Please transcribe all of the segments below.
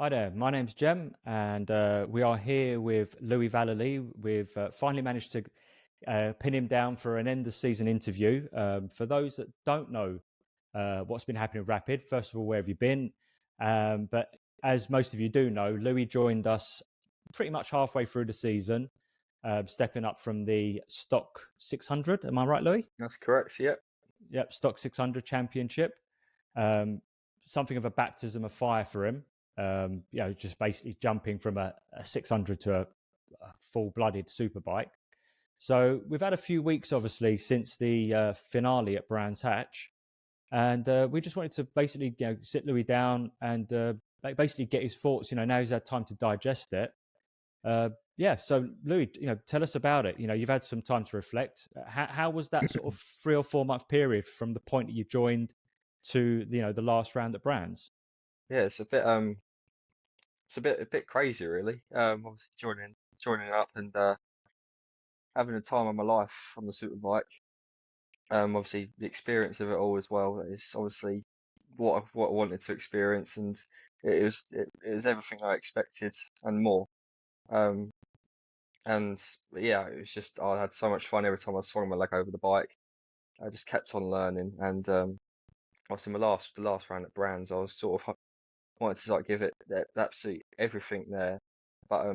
Hi there, my name's Jem, and we are here with Louis Valleley. We've finally managed to pin him down for an end of season interview. For those that don't know what's been happening with Rapid, first of all, where have you been? But as most of you do know, Louis joined us pretty much halfway through the season, stepping up from the Stock 600. Am I right, Louis? That's correct. Yep. Yep, Stock 600 Championship. Um, Something of a baptism of fire for him. Just basically jumping from a 600 to a full-blooded superbike. So we've had a few weeks, obviously, since the finale at Brands Hatch, and we just wanted to basically, sit Louis down and basically get his thoughts. Now he's had time to digest it. So Louis, tell us about it. You've had some time to reflect. How was that sort of 3 or 4 month period from the point that you joined to the last round at Brands? Yeah, it's a bit crazy, really. Obviously joining up and having the time of my life on the superbike. Obviously the experience of it all as well is obviously what I wanted to experience, and it was everything I expected and more. Um, and yeah, it was just I had so much fun every time I swung my leg over the bike. I just kept on learning, and obviously the last round at Brands, I was sort of wanted to like give it absolute everything there, but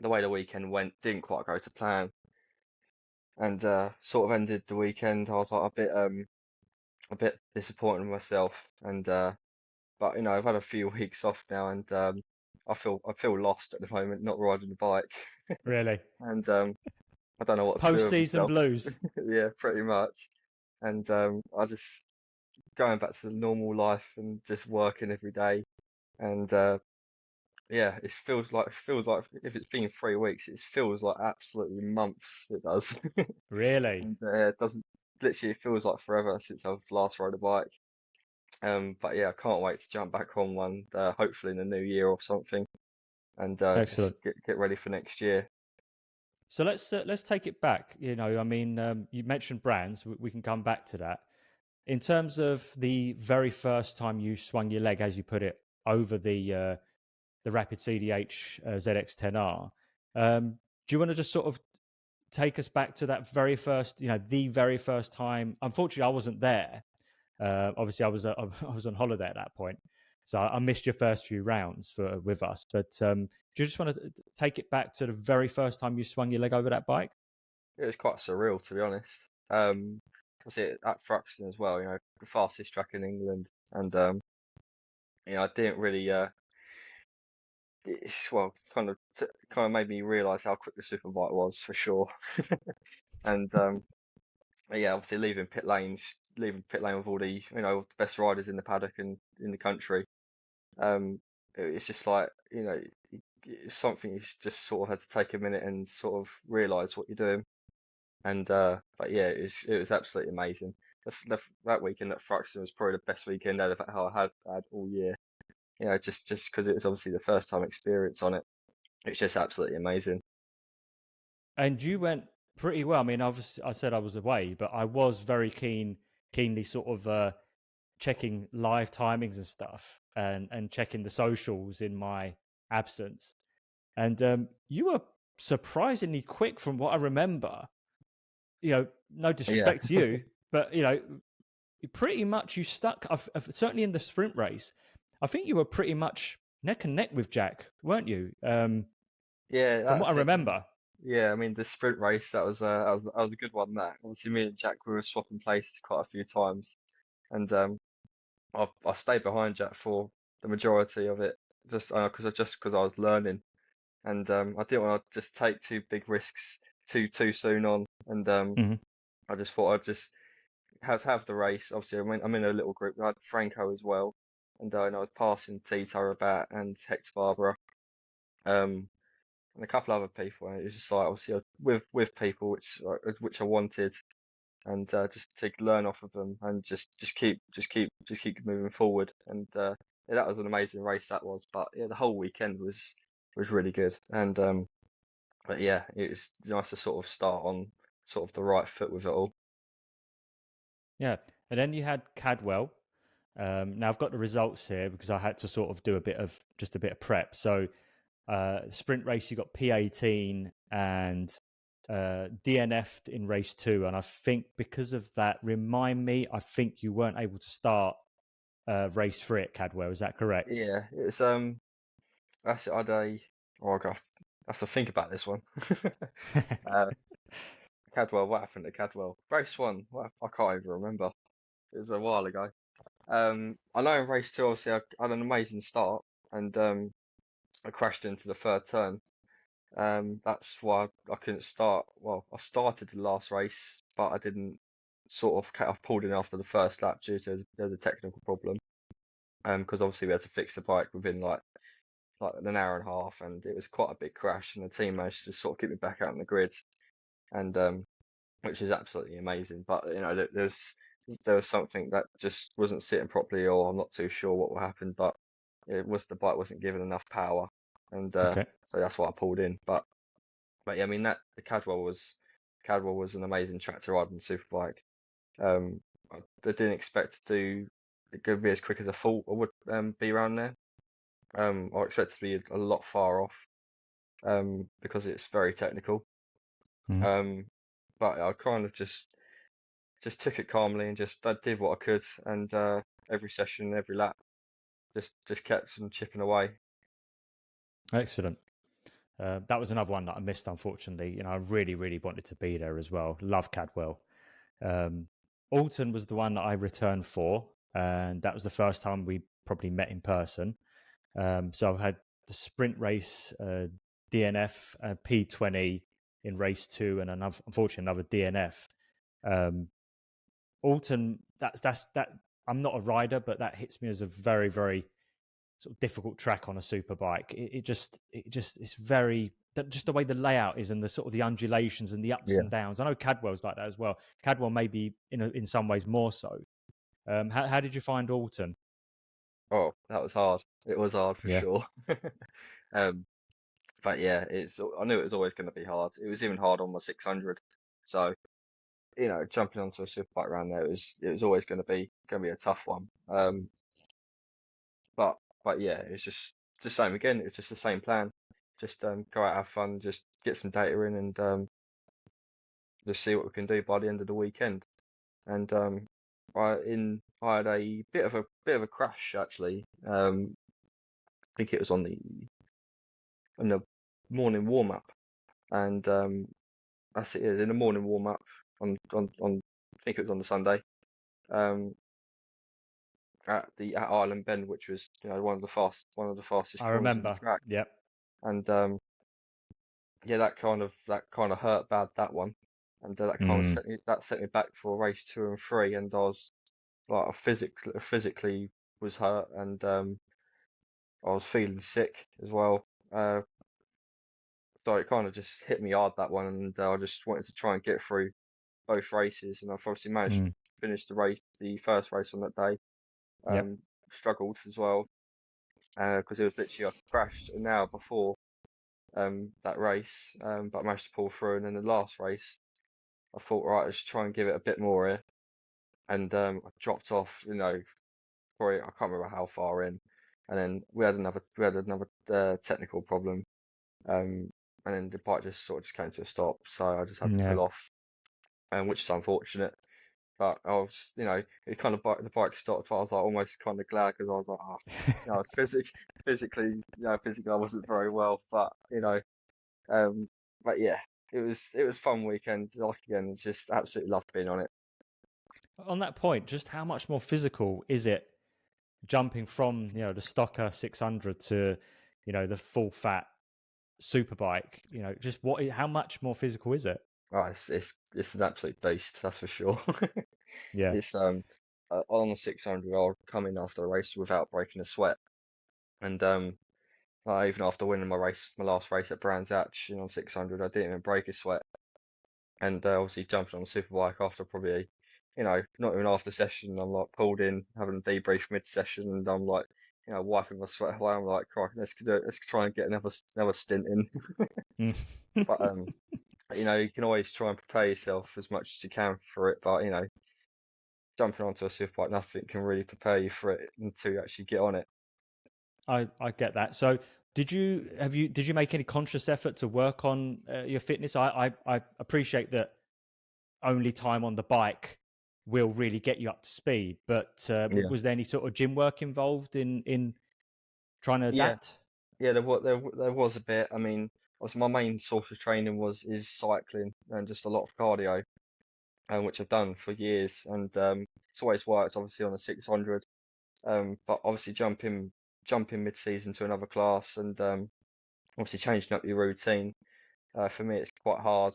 the way the weekend went didn't quite go to plan, and sort of ended the weekend. I was like a bit disappointed in myself, and but I've had a few weeks off now, and I feel lost at the moment, not riding the bike, Really, and I don't know what to do with post-season myself. blues. Yeah, pretty much, and I just going back to the normal life and just working every day, and yeah, it feels like if it's been 3 weeks, it feels like absolutely months. It does, Really, and it doesn't literally. It feels like forever since I've last rode a bike. But yeah, I can't wait to jump back on one. Hopefully in the new year or something, and just excellent. get ready for next year. So let's take it back. You mentioned Brands. We can come back to that. In terms of the very first time you swung your leg, as you put it, over the Rapid CDH ZX10R, do you want to just sort of take us back to that very first, the very first time? Unfortunately, I wasn't there. Obviously, I was I was on holiday at that point, so I missed your first few rounds with us. But do you just want to take it back to the very first time you swung your leg over that bike? It was quite surreal, to be honest. I see it at Thruxton as well. The fastest track in England, and I didn't really. It's well, kind of made me realise how quick the superbike was for sure. And but yeah, obviously leaving pit lane with all the best riders in the paddock and in the country. It's just like it's something just sort of had to take a minute and sort of realise what you're doing. And but yeah, it was absolutely amazing. That weekend at Thruxton was probably the best weekend out of how I had all year. Just because it was obviously the first time experience on it. It's just absolutely amazing. And you went pretty well. I mean, obviously, I said I was away, but I was very keenly sort of checking live timings and stuff, and checking the socials in my absence. And you were surprisingly quick from what I remember. No Yeah. disrespect to you, but pretty much you stuck. Certainly in the sprint race, I think you were pretty much neck and neck with Jack, weren't you? Yeah, From what I that's it. remember. Yeah, I mean the sprint race that was a good one. That obviously me and Jack we were swapping places quite a few times, and I stayed behind Jack for the majority of it, just because I was learning, and I didn't want to just take two big risks too soon on, and Hmm. I just thought I'd just have the race. Obviously, I'm in a little group. I had Franco as well, and I was passing Tito Rabat and Hector Barbara, um, and a couple other people. And it was just like obviously with people which I wanted, and just to learn off of them and just keep moving forward. And yeah, that was an amazing race that was. But yeah, the whole weekend was really good. And but yeah, it was nice to sort of start on sort of the right foot with it all. Yeah, and then you had Cadwell. Now I've got the results here because I had to sort of do a bit of prep. So sprint race, you got P18 and DNF'd in race 2, and I think because of that, remind me, I think you weren't able to start race 3 at Cadwell. Is that correct? Yeah, it's that's I had a. Oh, I have to think about this one. uh, Cadwell, what happened at Cadwell? Race 1, I can't even remember. It was a while ago. I know in race 2, obviously, I had an amazing start, and I crashed into the third turn. That's why I couldn't start. Well, I started the last race, but I didn't I pulled in after the first lap due to there's a technical problem. Because obviously we had to fix the bike within like an hour and a half, and it was quite a big crash, and the team managed to sort of get me back out on the grid, and which is absolutely amazing. But you know, there was something that just wasn't sitting properly, or I'm not too sure what happened, but the bike wasn't given enough power, and Okay. so that's why I pulled in. But yeah, I mean that the Cadwell was an amazing track to ride on the superbike. I didn't expect to do it could be as quick as I thought I would be around there. I expected to be a lot far off because it's very technical. Mm. But I kind of just took it calmly and just I did what I could, and every session, every lap, just kept on chipping away. Excellent. That was another one that I missed, unfortunately. You know, I really, really wanted to be there as well. Love Cadwell. Um, Alton was the one that I returned for, and that was the first time we probably met in person. So I've had the sprint race, DNF, P20 in race 2, and unfortunately another DNF. Alton, that's that. I'm not a rider, but that hits me as a very, very sort of difficult track on a super bike. It's very just the way the layout is and the sort of the undulations and the ups Yeah. and downs. I know Cadwell's like that as well. Cadwell maybe in some ways more so. How did you find Alton? Oh, that was hard. It was hard for Yeah. sure. Um, but yeah, I knew it was always going to be hard. It was even hard on my 600. So you know, jumping onto a superbike around there it was always going to be a tough one. But yeah, it's just the same again. It's just the same plan. Just go out, have fun, just get some data in, and just see what we can do by the end of the weekend. And I had a bit of a crash actually. I think it was on the morning warm up, and that's it. In the morning warm up on I think it was on the Sunday. Um, at Island Bend, which was one of the fastest I corners in the remember. track, Yep. and yeah, that kind of hurt bad, that one, and that kind of Mm. set me back for race 2 and 3, and I was like I physically was hurt, and I was feeling sick as well. So it kind of just hit me hard, that one, and I just wanted to try and get through both races, and I've obviously managed to Mm. finish the first race on that day. Yep. Struggled as well because it was literally I crashed an hour before that race, but I managed to pull through. And then the last race, I thought, right, let's try and give it a bit more here, and I dropped off. You know, probably I can't remember how far in, and then we had another technical problem, and then the bike just sort of just came to a stop. So I just had to Yeah. pull off, which is unfortunate. But I was, you know, it kind of the bike stopped. But I was like almost kind of glad because I was like, oh, you know, physically, I wasn't very well, but you know, um, but yeah, it was fun weekend. Like again, just absolutely loved being on it. On that point, just how much more physical is it jumping from the stocker 600 to the full fat superbike? Just how much more physical is it? Oh, it's an absolute beast, that's for sure. Yeah. It's on the 600, I'll come in after the race without breaking a sweat, and even after winning my last race at Brands Hatch, on 600, I didn't even break a sweat. And obviously jumping on the superbike after probably, not even after session, I'm like pulled in, having a debrief mid-session, and I'm like, wiping my sweat away. I'm like, crikey, let's try and get another stint in. Mm. But you can always try and prepare yourself as much as you can for it. But jumping onto a superbike, nothing can really prepare you for it until you actually get on it. I get that. So did you make any conscious effort to work on your fitness? I appreciate that only time on the bike will really get you up to speed, but Yeah. was there any sort of gym work involved in trying to Yeah, adapt? yeah, there was a bit. I mean, obviously my main source of training is cycling and just a lot of cardio, which I've done for years, and it's always worked. Obviously on a 600, but obviously jumping mid-season to another class, and obviously changing up your routine. For me, it's quite hard.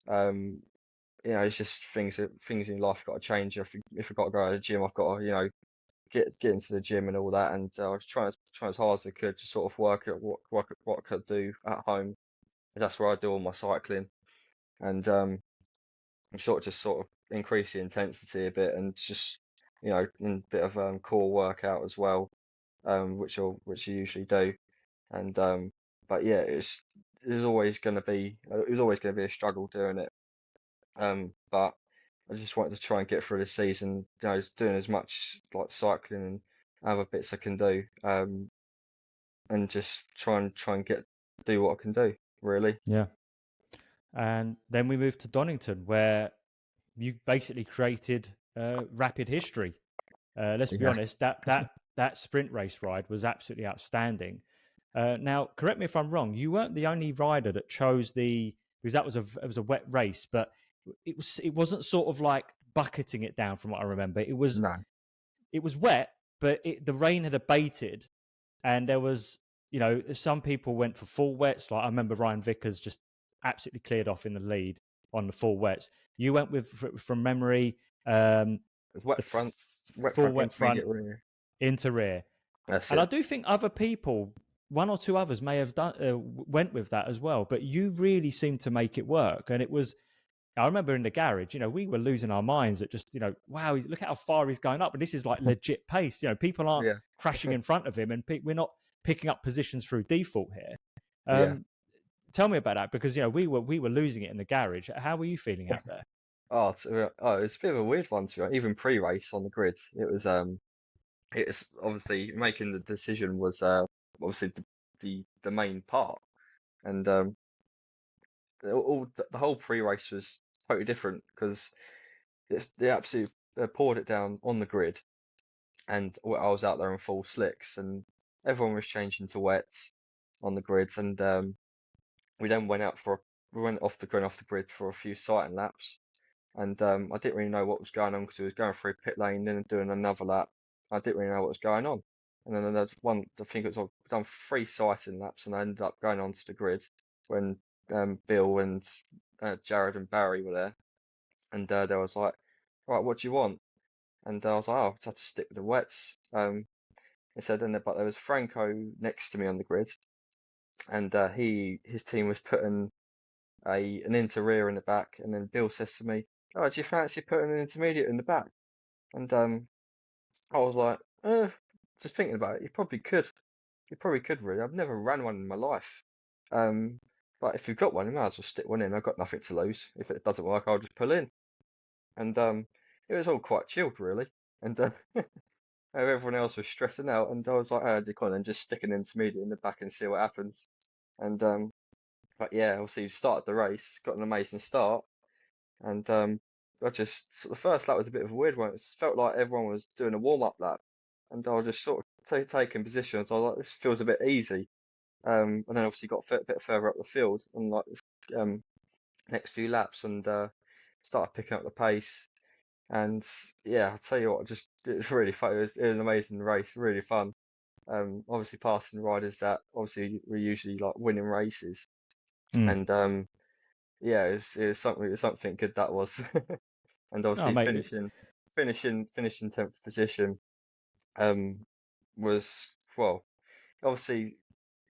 Um, it's just things in life got to change. If I've got to go to the gym, I've got to get into the gym and all that. And I was trying as hard as I could to sort of work at what I could do at home. That's where I do all my cycling, and sort of increase the intensity a bit, and just a bit of core workout as well, which I usually do. And but yeah, it was always going to be a struggle doing it. But I just wanted to try and get through the season, doing as much like cycling and other bits I can do, and just try and get do what I can do, really. Yeah. And then we moved to Donington, where you basically created rapid history. Let's be Yeah. honest, that sprint race ride was absolutely outstanding. Now, correct me if I'm wrong. You weren't the only rider that chose because that was it was a wet race, but it wasn't sort of like bucketing it down from what I remember. No. It was wet, but the rain had abated, and there was some people went for full wets. Like I remember Ryan Vickers just absolutely cleared off in the lead on the full wets. You went with from memory. It's wet The front, wet full front, wet front intermediate rear. into rear. That's And I it. do think other people, one or two others, may have done went with that as well. But you really seemed to make it work, and it was. I remember in the garage, we were losing our minds at just, wow, look at how far he's going up, and this is like legit pace. People aren't Yeah. crashing in front of him, and we're not picking up positions through default here. Yeah. Tell me about that because we were losing it in the garage. How were you feeling out there? It's a bit of a weird one to be honest. Even pre-race on the grid, it's obviously making the decision was obviously the main part, and the whole pre-race was totally different because they absolutely poured it down on the grid, and I was out there in full slicks, and everyone was changing to wets on the grid, and we then we went off the grid for a few sighting laps, and I didn't really know what was going on because we was going through pit lane, then doing another lap. I didn't really know what was going on, and then there's one. I think it was I've done 3 sighting laps, and I ended up going onto the grid when Bill and Jared and Barry were there, and they was like, "Right, what do you want?" And I was like, "Oh, I just have to stick with the wets." They said, but there was Franco next to me on the grid, and his team was putting an inter-rear in the back, and then Bill says to me, "Oh, do you fancy putting an intermediate in the back?" And I was like, just thinking about it, you probably could. You probably could really. I've never ran one in my life. Um, but if you've got one, you might as well stick one in. I've got nothing to lose. If it doesn't work, I'll just pull in. And it was all quite chilled really. And everyone else was stressing out, and I was like, "Oh, decline and just stick an intermediate in the back and see what happens." And but yeah, obviously started the race, got an amazing start, and the first lap was a bit of a weird one. It felt like everyone was doing a warm up lap, and I was just sort of taking positions. I was like, this feels a bit easy. And then obviously got a bit further up the field and like um, next few laps, and started picking up the pace. And yeah, I'll tell you what, it was really fun. It was an amazing race, really fun. Obviously passing riders that obviously were usually like winning races, Mm. and yeah, it was something good that was. And Oh, obviously mate. finishing 10th position um was well, obviously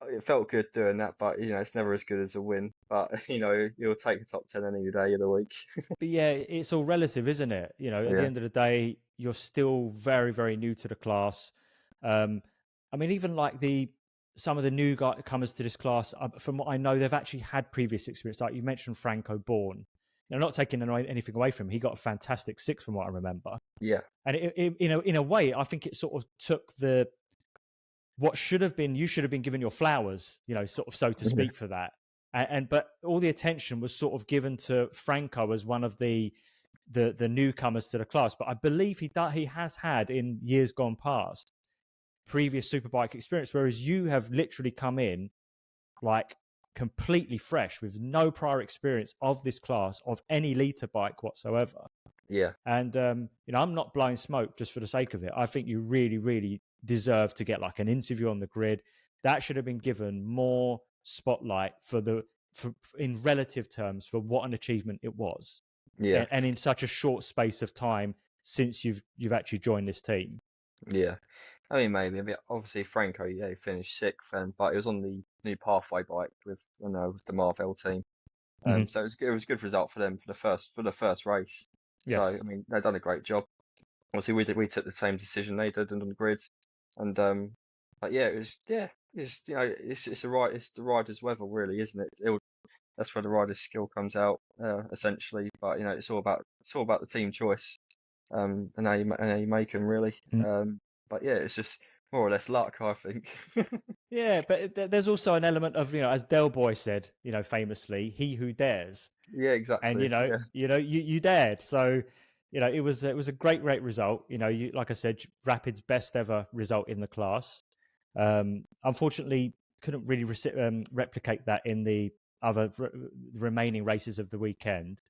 it felt good doing that, but it's never as good as a win. But you'll take a top 10 any day of the week. But yeah, it's all relative, isn't it? At the Yeah. end of the day, you're still very, very new to the class. Um, I mean, even like some of the new comers to this class, from what I know, they've actually had previous experience. Like you mentioned, Franco Bourne. Not taking anything away from him, he got a fantastic six, from what I remember. Yeah. And in a way, I think it sort of took what should have been, you should have been given your flowers, sort of, so to Yeah. speak, for that. But all the attention was sort of given to Franco as one of the newcomers to the class. But I believe he has had, in years gone past, previous superbike experience, whereas you have literally come in like completely fresh with no prior experience of this class, of any liter bike whatsoever. Yeah. And I'm not blowing smoke just for the sake of it. I think you really, really deserve to get like an interview on the grid. That should have been given more spotlight in relative terms, for what an achievement it was, Yeah. and in such a short space of time since you've actually joined this team. Yeah. I mean, maybe. I mean, obviously, Franco, yeah, he finished sixth, but he was on the new Pathway bike with, with the Marvell team. Mm-hmm. So it was a good result for them for the first race. So Yes. I mean, they've done a great job. Obviously, we took the same decision they did on the grid, and but yeah, it's the rider's weather, really, isn't it? That's where the rider's skill comes out, essentially. But it's all about the team choice, and how you make them, really. Mm. But yeah, it's just more or less luck, I think. Yeah, but there's also an element of, as Del Boy said, famously, he who dares. Yeah, And exactly. Yeah, you dared. So it was a great result. You, like I said, Rapid's best ever result in the class. Unfortunately, couldn't really replicate that in the other remaining races of the weekend.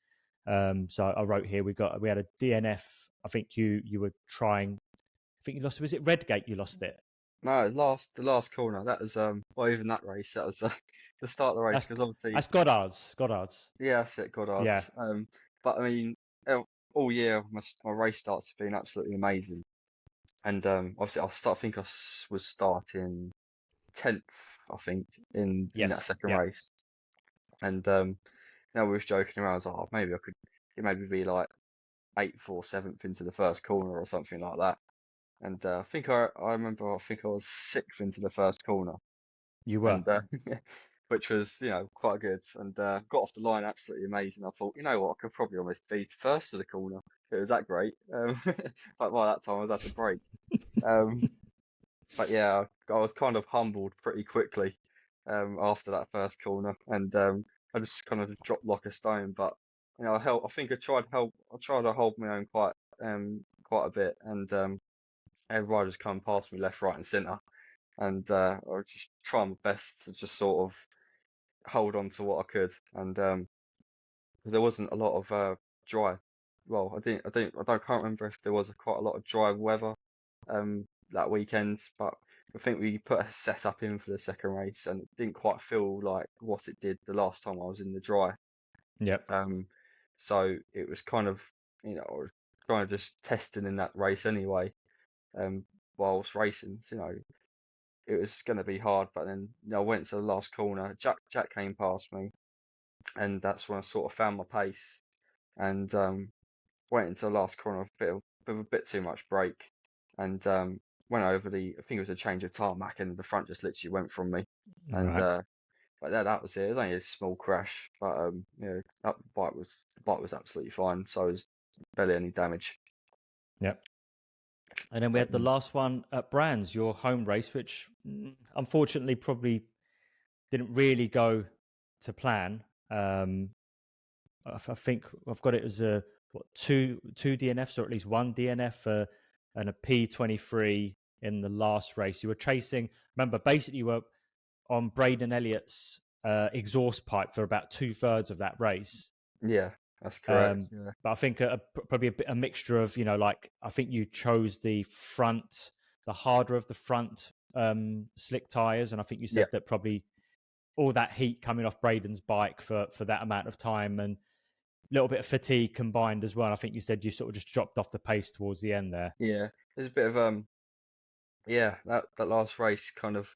So I wrote here, we had a DNF. I think you were trying. I think you lost. Was it Redgate? You lost it. no, the last corner. That was well, even that race. That was the start of the race, That's because obviously, that's Goddard's. Goddard's. yeah, that's it, Yeah. Goddard's. But I mean, all year my race starts have been absolutely amazing, and obviously I think was starting 10th, I think, in that Yes. second Yeah. race, and we was joking around. I was like, oh, maybe I could maybe be like 8th or 7th into the first corner or something like that. And I remember, I think I was 6th into the first corner, You were. and which was, quite good. And got off the line absolutely amazing. I thought, you know what, I could probably almost be first to the corner. It was that great. But by that time I was at the break. Um, but yeah, I was kind of humbled pretty quickly after that first corner, and I just kind of dropped like a stone. But I think I tried to hold my own quite a bit, and everybody just come past me left, right, and centre, and I was just trying my best to just sort of hold on to what I could, and 'cause there wasn't a lot of dry. Well, can't remember if there was quite a lot of dry weather that weekend, but I think we put a setup in for the second race, and it didn't quite feel like what it did the last time I was in the dry. Yep. Um, so it was kind of, I was kind of just testing in that race anyway, whilst racing. So, it was going to be hard, but then I went to the last corner. Jack came past me, and that's when I sort of found my pace, and went into the last corner with a bit too much brake, and went over I think it was a change of tarmac, and the front just literally went from me, and Right. but that was it. It was only a small crash, but that the bike was absolutely fine, so it was barely any damage. Yep. And then we But had the last one at Brands, your home race, which unfortunately probably didn't really go to plan. I think I've got it as two DNFs, or at least one DNF and a P23 in the last race. You were chasing. Remember, basically, you were on Braden Elliott's exhaust pipe for about 2/3 of that race. yeah, that's correct. Um, Yeah, but I think probably a mixture of, like, I think you chose the harder of the front slick tires, and I think you yeah, said that probably all that heat coming off Braden's bike for that amount of time, and a little bit of fatigue combined as well. I think you said you sort of just dropped off the pace towards the end there. yeah. There's a bit of that last race kind of,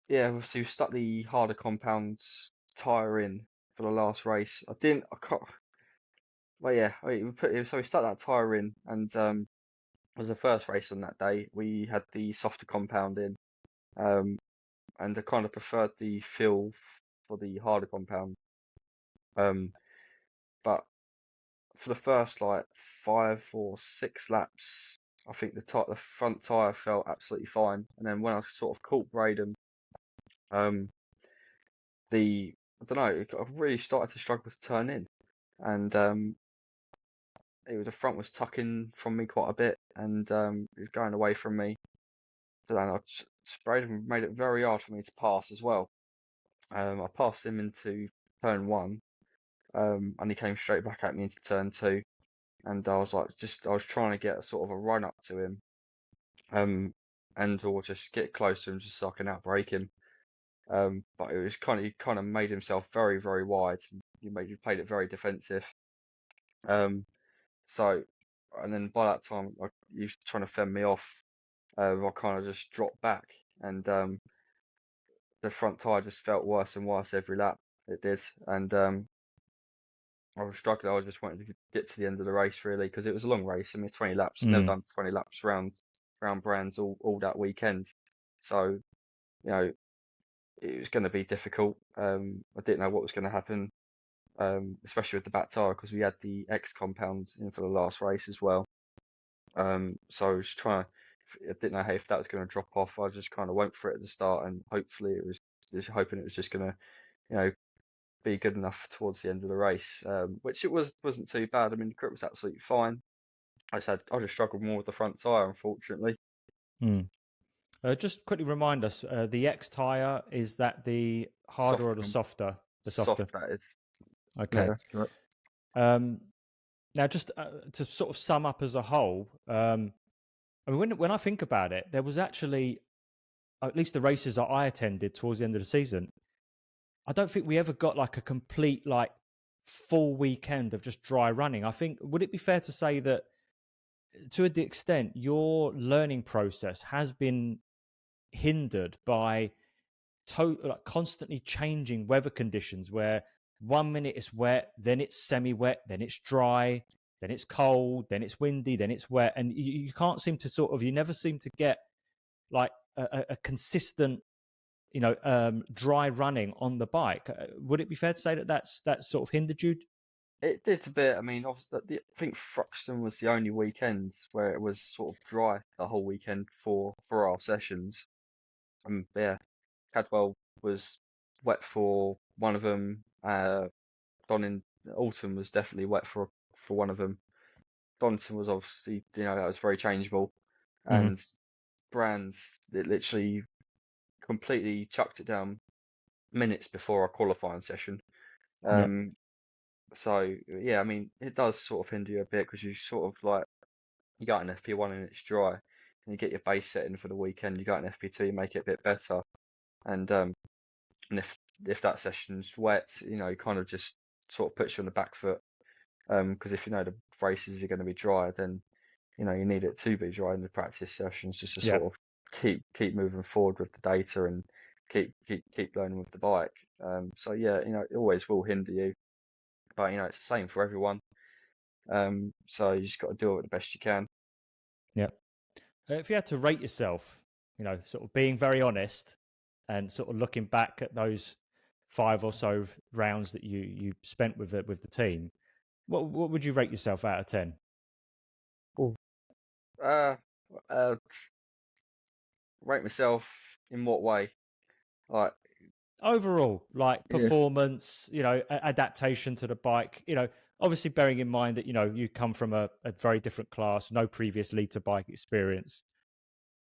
yeah. So we stuck the harder compounds tire in for the last race. I can't. Well, yeah, so we stuck that tire in, and it was the first race on that day. We had the softer compound in, um, and I kind of preferred the feel for the harder compound. Um, but for the first like 5 or 6 laps, I think the front tire felt absolutely fine, and then when I sort of caught Braden, um, I don't know, I really started to struggle to turn in, and the front was tucking from me quite a bit, and it was going away from me. So then Braden made it very hard for me to pass as well. I passed him into turn one, and he came straight back at me into turn two. And I was like, I was trying to get a sort of a run up to him, and or just get close to him just so I can outbrake him. But it was he kind of made himself very, very wide. He played it very defensive. Um, so, and then by that time, he was trying to fend me off. I kind of just dropped back, and the front tire just felt worse and worse every lap. It did, and I was struggling. I was just wanting to get to the end of the race really, because it was a long race. I mean, it's 20 laps. I've never done 20 laps round Brands all that weekend. So, you know, it was going to be difficult. I didn't know what was going to happen, especially with the back tyre, because we had the X compound in for the last race as well. So I was I didn't know if that was going to drop off. I just kind of went for it at the start, and hopefully just hoping it was just going to, you know, be good enough towards the end of the race, which wasn't too bad. I mean, the grip was absolutely fine. I just struggled more with the front tyre, unfortunately. Just quickly remind us, the X tire, is that the harder or the softer? The softer. Soft, that is. Okay. Yeah, that's correct. Now, just to sort of sum up as a whole, I mean, when I think about it, there was actually, at least the races that I attended towards the end of the season, I don't think we ever got like a complete like full weekend of just dry running. I think, would it be fair to say that to the extent your learning process has been hindered by like constantly changing weather conditions, where 1 minute it's wet, then it's semi-wet, then it's dry, then it's cold, then it's windy, then it's wet, and you can't seem to you never seem to get like a consistent, dry running on the bike. Would it be fair to say that that's sort of hindered you? It did a bit. I mean, obviously, I think Thruxton was the only weekend where it was sort of dry the whole weekend for our sessions. Yeah, Cadwell was wet for one of them. Donington Alton was definitely wet for one of them. Donington was obviously, that was very changeable, Mm-hmm. and Brands, it literally completely chucked it down minutes before our qualifying session. Yeah. So yeah, I mean, it does sort of hinder you a bit, because you sort of like, you got an FP1 and it's dry, and you get your base setting for the weekend. You got an FP2, you make it a bit better, and and if that session's wet, it kind of just sort of puts you on the back foot. Because if the races are going to be dry, then you need it to be dry in the practice sessions, just to Yeah. sort of keep moving forward with the data, and keep learning with the bike. So yeah, it always will hinder you, but it's the same for everyone. So you just got to do it the best you can. Yeah. If you had to rate yourself, sort of being very honest and sort of looking back at those 5 or so rounds that you spent with the team, what would you rate yourself out of 10? Ooh. Uh, uh, Rate myself in what way? Like, Overall, like yeah. performance, adaptation to the bike, obviously bearing in mind that, you come from a very different class, no previous liter bike experience.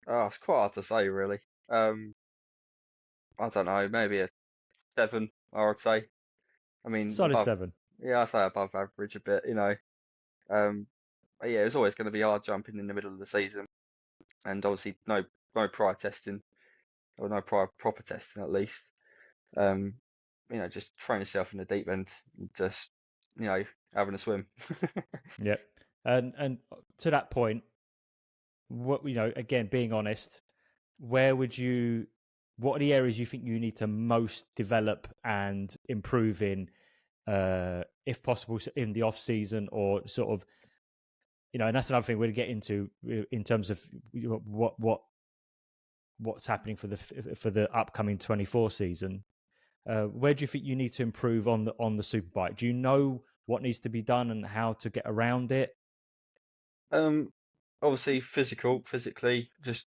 It's quite hard to say, really. I don't know, maybe a 7, I would say. I mean, Solid 7. yeah, I'd say above average a bit. But yeah, it's always going to be hard jumping in the middle of the season, and obviously no prior testing, or no prior proper testing at least. Um, just throwing yourself in the deep end, and just having a swim. Yep. And to that point, what again, being honest, what are the areas you think you need to most develop and improve in, if possible, in the off season, or sort of, and that's another thing we'll get into in terms of what's happening for the upcoming 24 season. Where do you think you need to improve on the superbike? Do you know what needs to be done and how to get around it? Obviously physically, just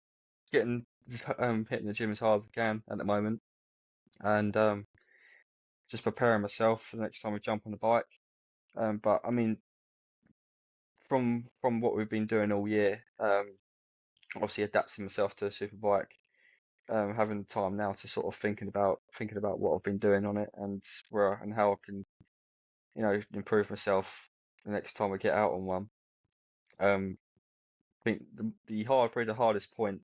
hitting the gym as hard as I can at the moment, and just preparing myself for the next time I jump on the bike. But I mean, from what we've been doing all year, obviously adapting myself to a super bike, having time now to sort of thinking about what I've been doing on it and where and how I can, improve myself the next time I get out on one. Um, I think probably the hardest point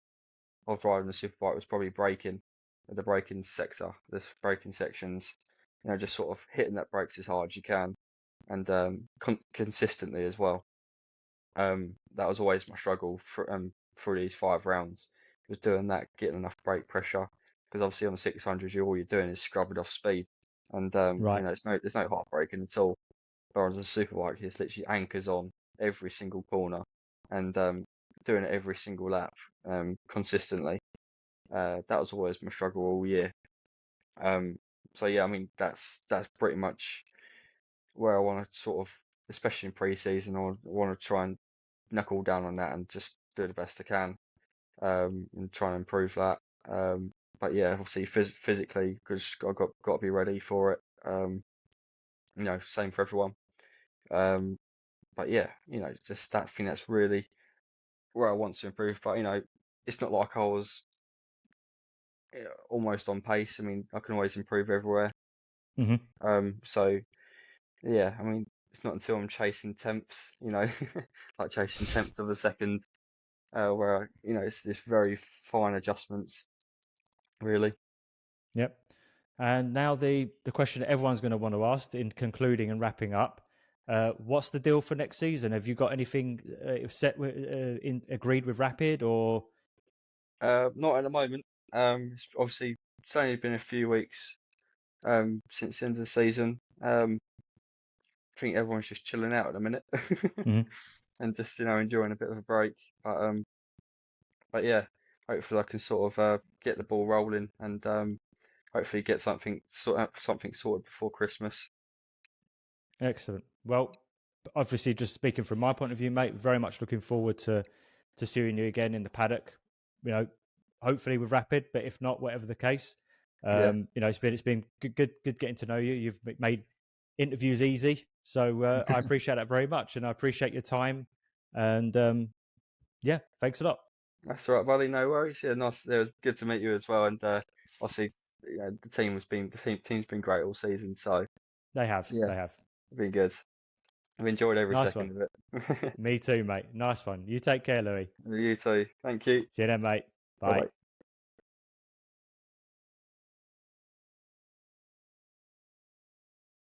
of riding the superbike was probably the braking sector, the braking sections. Just sort of hitting that brakes as hard as you can, and consistently as well. That was always my struggle through these 5 rounds, was doing that, getting enough brake pressure, because obviously on the 600, all you're doing is scrubbing off speed, and Right. there's no hard braking at all. Whereas a superbike, it's literally anchors on every single corner, and doing it every single lap, consistently. That was always my struggle all year. So yeah, I mean that's pretty much where I want to sort of, especially in pre-season, I want to try and knuckle down on that and just do the best I can, and try and improve that. But yeah, obviously physically, because I got to be ready for it. Same for everyone. Um, but yeah, just that thing, that's really where I want to improve. But it's not like I was, almost on pace. I mean, I can always improve everywhere. Hmm. So yeah, I mean, it's not until I'm chasing tenths, like chasing tenths of a second, where it's this very fine adjustments, really. Yep. And now the question that everyone's going to want to ask in concluding and wrapping up: what's the deal for next season? Have you got anything agreed with Rapid or? Not at the moment. It's only been a few weeks since the end of the season. I think everyone's just chilling out at the minute Mhm. and just enjoying a bit of a break. But yeah, hopefully I can sort of get the ball rolling and hopefully get something sorted before Christmas. Excellent. Well, obviously, just speaking from my point of view, mate, very much looking forward to seeing you again in the paddock. You know, hopefully with Rapid, but if not, whatever the case, Yeah, it's been good getting to know you. You've made interviews easy, so I appreciate that very much, and I appreciate your time. And yeah, thanks a lot. that's all right, buddy. No worries. Yeah, nice. It was good to meet you as well. And obviously, the team's been great all season. So They have, yeah, they have. been good. I've enjoyed every Nice one. second of it. Me too, mate. Nice one. You take care, Louis. You too. Thank you. See you then, mate. Bye Bye. bye.